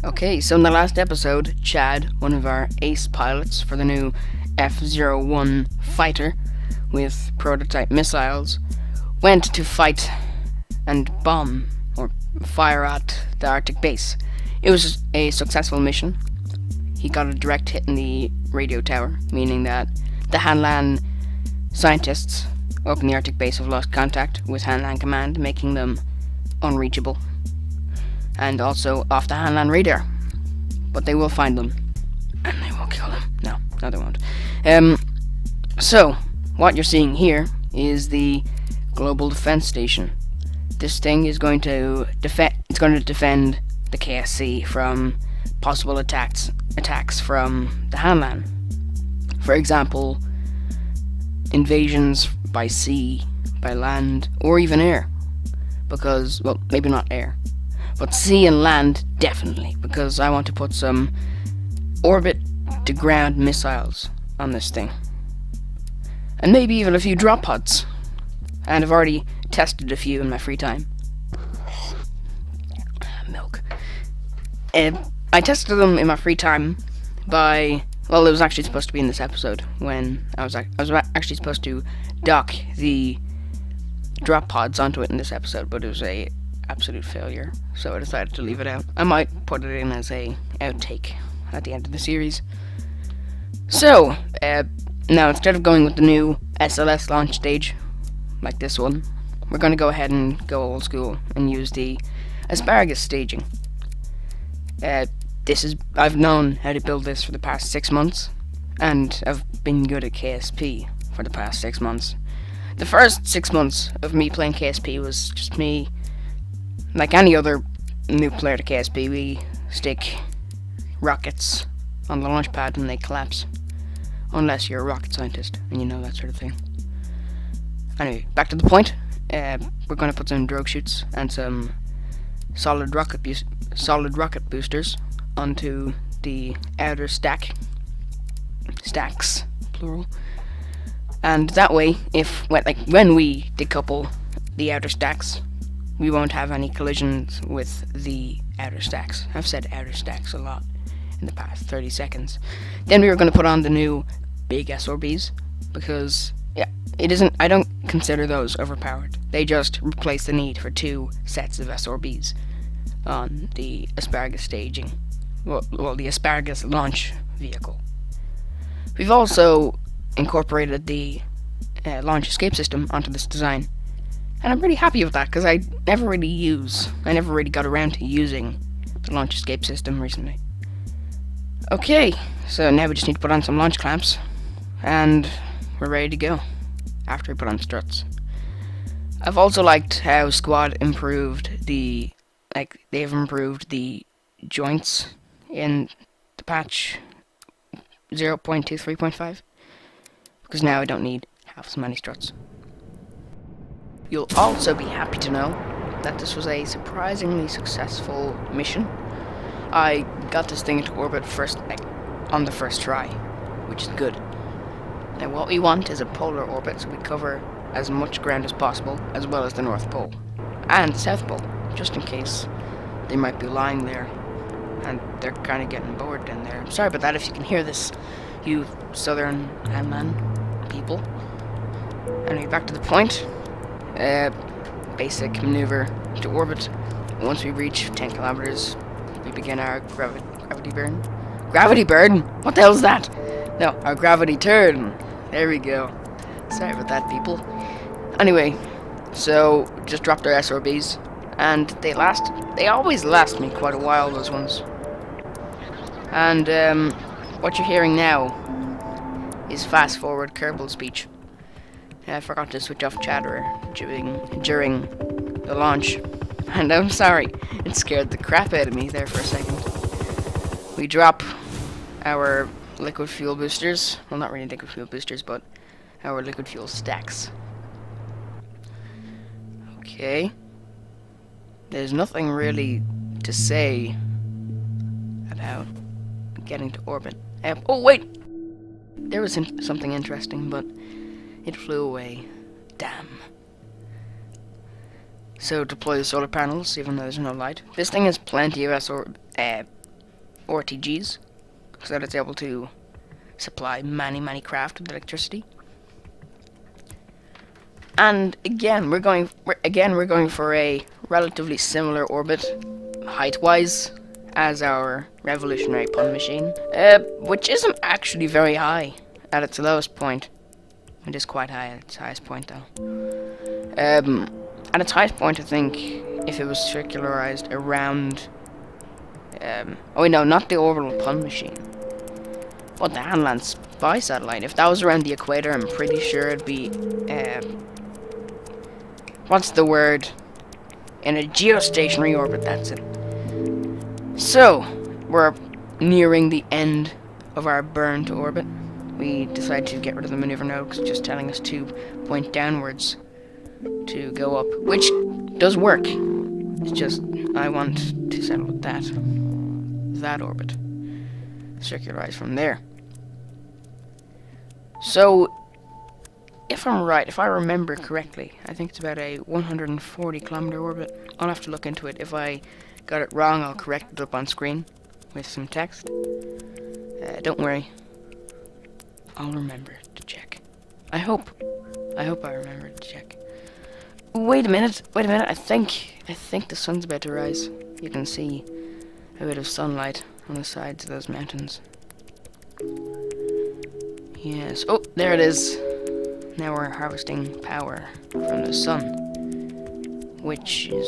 Okay, so in the last episode, Chad, one of our ace pilots for the new F-01 fighter with prototype missiles, went to fight and bomb or fire at the Arctic base. It was a successful mission. He got a direct hit in the radio tower, meaning that the Hanlan scientists up in the Arctic base have lost contact with Hanlan Command, making them unreachable. And also off the Hanlan radar. But they will find them. And they will kill them. No, they won't. So, what you're seeing here is the Global Defense Station. This thing is going to defend the KSC from possible attacks from the Hanlan. For example, invasions by sea, by land, or even air. Because, well, maybe not air, but sea and land definitely, because I want to put some orbit-to-ground missiles on this thing. And maybe even a few drop pods. And I've already tested a few in my free time. Milk. I tested them in my free time by... Well, it was actually supposed to be in this episode, when I was actually supposed to dock the drop pods onto it in this episode, but it was a absolute failure, so I decided to leave it out. I might put it in as a outtake at the end of the series. So, now instead of going with the new SLS launch stage, like this one, we're going to go ahead and go old school and use the asparagus staging. I've known how to build this for the past 6 months, and I've been good at KSP for the past 6 months. The first 6 months of me playing KSP was just me, like any other new player to KSP, we stick rockets on the launch pad and they collapse. Unless you're a rocket scientist and you know that sort of thing. Anyway, back to the point. We're going to put some drogue chutes and some solid rocket boosters onto the outer stacks, plural. And that way, when we decouple the outer stacks, we won't have any collisions with the outer stacks. I've said outer stacks a lot in the past 30 seconds. Then we were going to put on the new big SRBs, because I don't consider those overpowered. They just replace the need for 2 sets of SRBs on the asparagus staging. Well, the asparagus launch vehicle. We've also incorporated the launch escape system onto this design, and I'm pretty happy with that, because I never really got around to using the launch escape system recently. Okay, so now we just need to put on some launch clamps, and we're ready to go, after we put on struts. I've also liked how Squad they've improved the joints in the patch 0.23.5, because now I don't need half as many struts. You'll also be happy to know that this was a surprisingly successful mission. I got this thing into orbit on the first try, which is good. Now what we want is a polar orbit, so we cover as much ground as possible, as well as the North Pole and South Pole, just in case they might be lying there and they're kind of getting bored down there. I'm sorry about that if you can hear this, you southern Hanlan people. Anyway, back to the point. Basic maneuver to orbit. Once we reach 10 kilometers, we begin our gravity burn. Gravity burn? What the hell is that? No, our gravity turn. There we go. Sorry about that, people. Anyway, so just dropped our SRBs, and they always last me quite a while, those ones. And what you're hearing now is fast forward Kerbal speech. I forgot to switch off chatter during the launch, and I'm sorry, it scared the crap out of me there for a second. We drop our liquid fuel boosters, well, not really liquid fuel boosters, but our liquid fuel stacks. Okay. There's nothing really to say about getting to orbit. Oh wait! There was something interesting, but it flew away. Damn. So deploy the solar panels, even though there's no light. This thing has plenty of RTGs, so that it's able to supply many craft with electricity. And again, we're going for a relatively similar orbit, height-wise, as our revolutionary pun machine, which isn't actually very high at its lowest point. It is quite high at its highest point, though. At its highest point, I think, if it was circularized around... oh wait, no, not the orbital pun machine. What the Hanland Spy Satellite? If that was around the equator, I'm pretty sure it'd be... what's the word? In a geostationary orbit, that's it. So, we're nearing the end of our burn to orbit. We decided to get rid of the maneuver node because it's just telling us to point downwards to go up, which does work. It's just, I want to settle with that orbit. Circularize from there. So, if I'm right, if I remember correctly, I think it's about a 140 kilometer orbit. I'll have to look into it. If I got it wrong, I'll correct it up on screen with some text. Don't worry. I'll remember to check. I hope I remember to check. Wait a minute. I think the sun's about to rise. You can see a bit of sunlight on the sides of those mountains. Yes. Oh, there it is. Now we're harvesting power from the sun, which is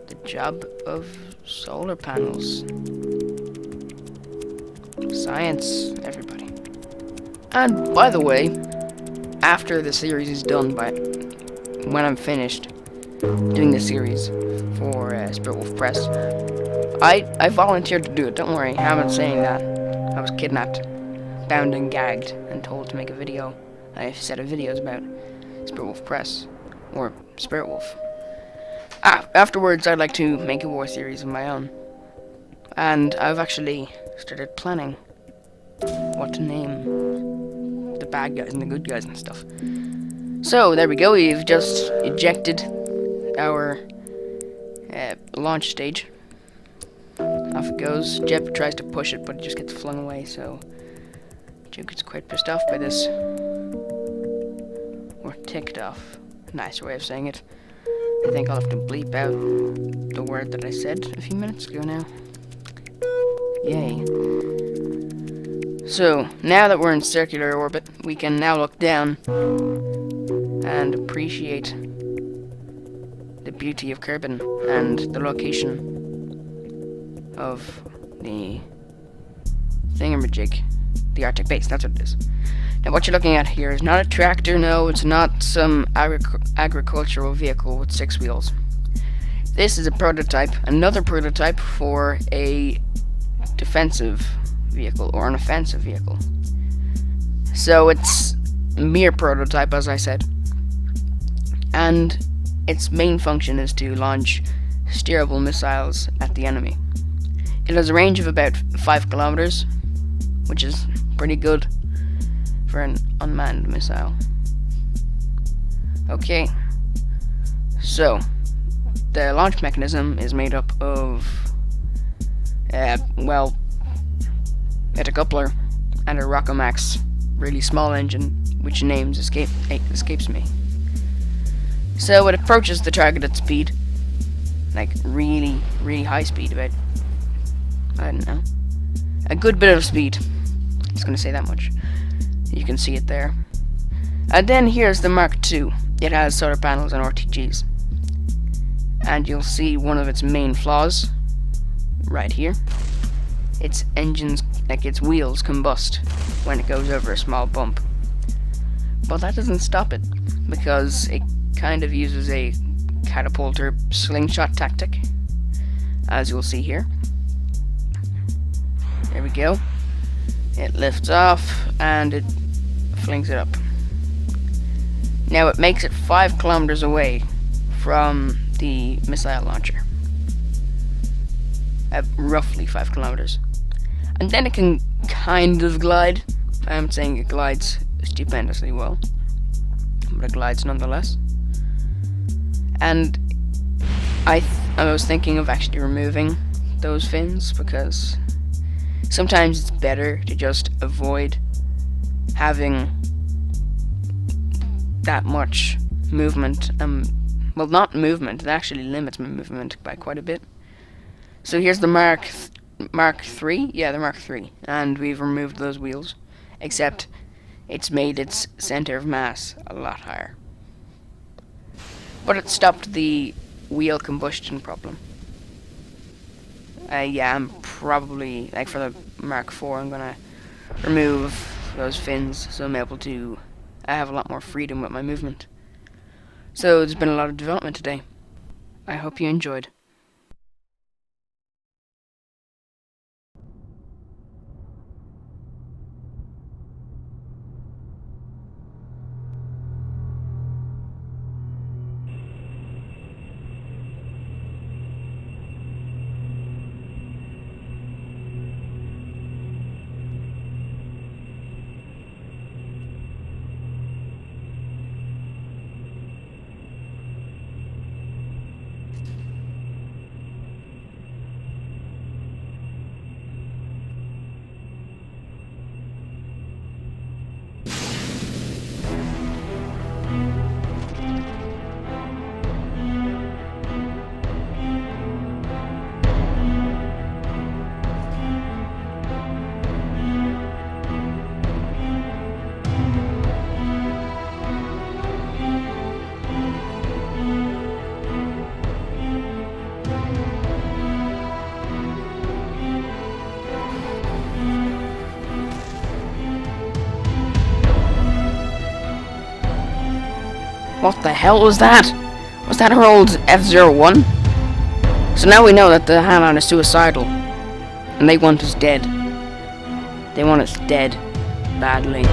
the job of solar panels. Science, everybody. And by the way, after the series is done, when I'm finished doing the series for Spiritwolf Press, I volunteered to do it. Don't worry, I haven't saying that. I was kidnapped, bound and gagged, and told to make a video. I have a set of videos about Spiritwolf Press, or Spiritwolf. Afterwards, I'd like to make a war series of my own. And I've actually started planning what to name the bad guys and the good guys and stuff. So, there we go. We've just ejected our launch stage. Off it goes. Jeb tries to push it, but it just gets flung away, so Jeb gets quite pissed off by this. Or ticked off. Nice way of saying it. I think I'll have to bleep out the word that I said a few minutes ago now. Yay. So, now that we're in circular orbit, we can now look down and appreciate the beauty of Kerbin and the location of the thingamajig, the Arctic base. That's what it is. Now, what you're looking at here is not a tractor. No, it's not some agricultural vehicle with 6 wheels. This is a prototype, another prototype for a defensive vehicle or an offensive vehicle. So it's a mere prototype, as I said, and its main function is to launch steerable missiles at the enemy. It has a range of about 5 kilometers, which is pretty good for an unmanned missile. Okay, so the launch mechanism is made up of well, a decoupler and a Rockomax really small engine, which names escapes me. So it approaches the target at speed, like really high speed, about, I don't know, a good bit of speed. Just gonna say that much. You can see it there. And then here's the Mark II. It has solar panels and RTGs. And you'll see one of its main flaws right here. Its engines, like its wheels, combust when it goes over a small bump. But that doesn't stop it, because it kind of uses a catapulter slingshot tactic, as you'll see here. There we go. It lifts off and it flings it up. Now it makes it 5 kilometers away from the missile launcher. Roughly 5 kilometers. And then it can kind of glide. I'm saying it glides stupendously well, but it glides nonetheless. And I was thinking of actually removing those fins because sometimes it's better to just avoid having that much movement. Well, not movement. It actually limits my movement by quite a bit. So here's the Mark 3. Yeah, the Mark 3, and we've removed those wheels, except it's made its center of mass a lot higher. But it stopped the wheel combustion problem. Yeah, I'm probably, like for the Mark 4, I'm gonna remove those fins so I'm able to I have a lot more freedom with my movement. So there's been a lot of development today. I hope you enjoyed. What the hell was that? Was that our old F-01? So now we know that the Hanon is suicidal. And they want us dead. They want us dead. Badly.